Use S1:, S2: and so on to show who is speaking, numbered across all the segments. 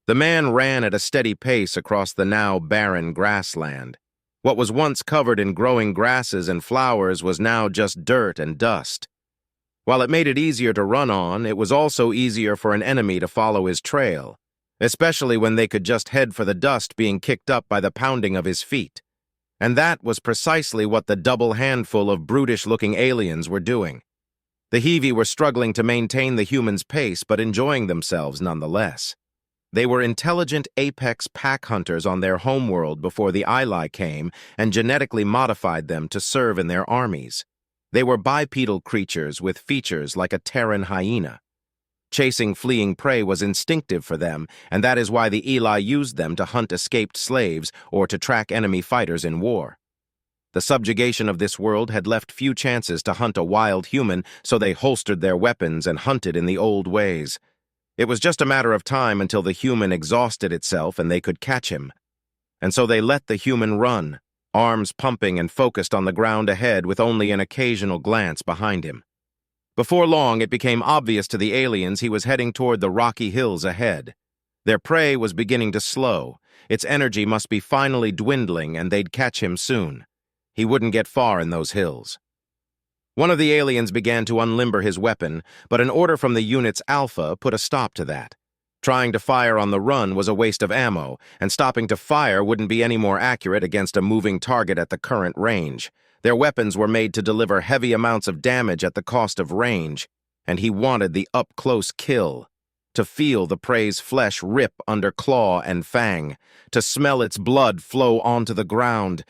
S1: The man ran at a steady pace across the now barren grassland. What was once covered in growing grasses and flowers was now just dirt and dust. While it made it easier to run on, it was also easier for an enemy to follow his trail, especially when they could just head for the dust being kicked up by the pounding of his feet. And that was precisely what the double handful of brutish-looking aliens were doing. The Heavy were struggling to maintain the humans' pace, but enjoying themselves nonetheless. They were intelligent apex pack hunters on their homeworld before the Ili came and genetically modified them to serve in their armies. They were bipedal creatures with features like a Terran hyena. Chasing fleeing prey was instinctive for them, and that is why the Eli used them to hunt escaped slaves or to track enemy fighters in war. The subjugation of this world had left few chances to hunt a wild human, so they holstered their weapons and hunted in the old ways. It was just a matter of time until the human exhausted itself and they could catch him. And so they let the human run, arms pumping and focused on the ground ahead with only an occasional glance behind him. Before long, it became obvious to the aliens he was heading toward the rocky hills ahead. Their prey was beginning to slow. Its energy must be finally dwindling, and they'd catch him soon. He wouldn't get far in those hills. One of the aliens began to unlimber his weapon, but an order from the unit's Alpha put a stop to that. Trying to fire on the run was a waste of ammo, and stopping to fire wouldn't be any more accurate against a moving target at the current range. Their weapons were made to deliver heavy amounts of damage at the cost of range, and he wanted the up-close kill. To feel the prey's flesh rip under claw and fang, to smell its blood flow onto the ground.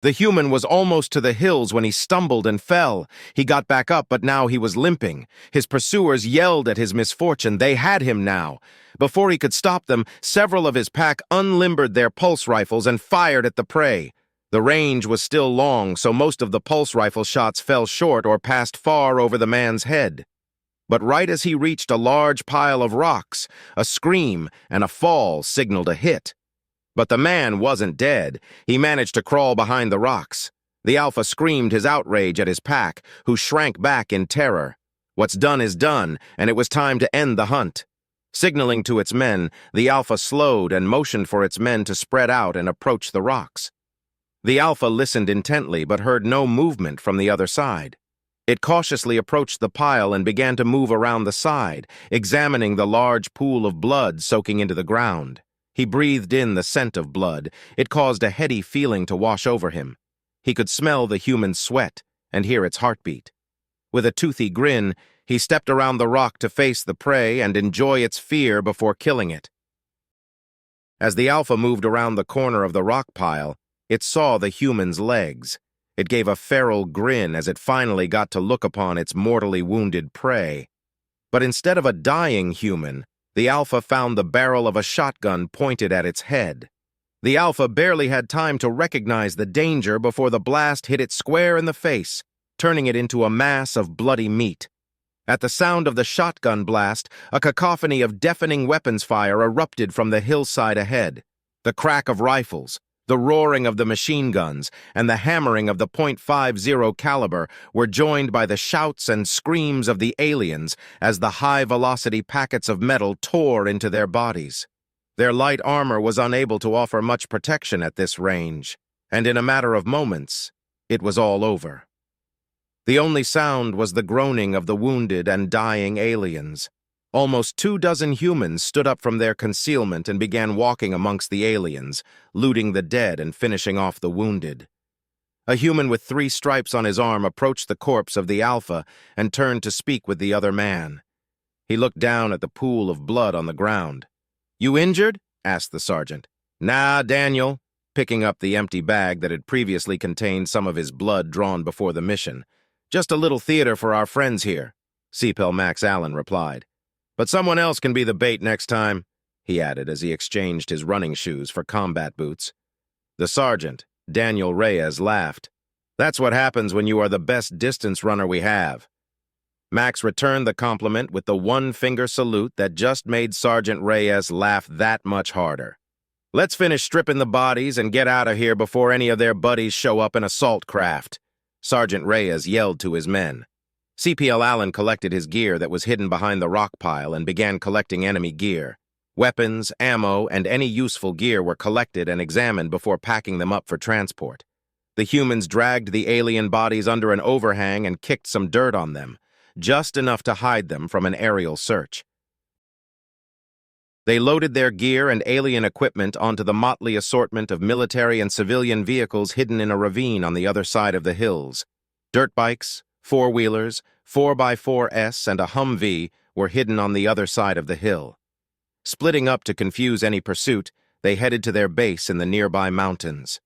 S1: The human was almost to the hills when he stumbled and fell. He got back up, but now he was limping. His pursuers yelled at his misfortune. They had him now. Before he could stop them, several of his pack unlimbered their pulse rifles and fired at the prey. The range was still long, so most of the pulse rifle shots fell short or passed far over the man's head. But right as he reached a large pile of rocks, a scream and a fall signaled a hit. But the man wasn't dead. He managed to crawl behind the rocks. The Alpha screamed his outrage at his pack, who shrank back in terror. What's done is done, and it was time to end the hunt. Signaling to its men, the Alpha slowed and motioned for its men to spread out and approach the rocks. The Alpha listened intently but heard no movement from the other side. It cautiously approached the pile and began to move around the side, examining the large pool of blood soaking into the ground. He breathed in the scent of blood. It caused a heady feeling to wash over him. He could smell the human sweat and hear its heartbeat. With a toothy grin, he stepped around the rock to face the prey and enjoy its fear before killing it. As the Alpha moved around the corner of the rock pile, it saw the human's legs. It gave a feral grin as it finally got to look upon its mortally wounded prey. But instead of a dying human, the Alpha found the barrel of a shotgun pointed at its head. The Alpha barely had time to recognize the danger before the blast hit it square in the face, turning it into a mass of bloody meat. At the sound of the shotgun blast, a cacophony of deafening weapons fire erupted from the hillside ahead. The crack of rifles, the roaring of the machine guns, and the hammering of the .50 caliber were joined by the shouts and screams of the aliens as the high-velocity packets of metal tore into their bodies. Their light armor was unable to offer much protection at this range, and in a matter of moments, it was all over. The only sound was the groaning of the wounded and dying aliens. Almost 24 humans stood up from their concealment and began walking amongst the aliens, looting the dead and finishing off the wounded. A human with 3 stripes on his arm approached the corpse of the Alpha and turned to speak with the other man. He looked down at the pool of blood on the ground. "You injured?" asked the sergeant. "Nah, Daniel," picking up the empty bag that had previously contained some of his blood drawn before the mission. "Just a little theater for our friends here," Sepel Max Allen replied. "But someone else can be the bait next time," he added as he exchanged his running shoes for combat boots. The sergeant, Daniel Reyes, laughed. "That's what happens when you are the best distance runner we have." Max returned the compliment with the one-finger salute that just made Sergeant Reyes laugh that much harder. "Let's finish stripping the bodies and get out of here before any of their buddies show up in assault craft," Sergeant Reyes yelled to his men. CPL Allen collected his gear that was hidden behind the rock pile and began collecting enemy gear. Weapons, ammo, and any useful gear were collected and examined before packing them up for transport. The humans dragged the alien bodies under an overhang and kicked some dirt on them, just enough to hide them from an aerial search. They loaded their gear and alien equipment onto the motley assortment of military and civilian vehicles hidden in a ravine on the other side of the hills. Dirt bikes, four-wheelers, 4x4s, and a Humvee were hidden on the other side of the hill. Splitting up to confuse any pursuit, they headed to their base in the nearby mountains.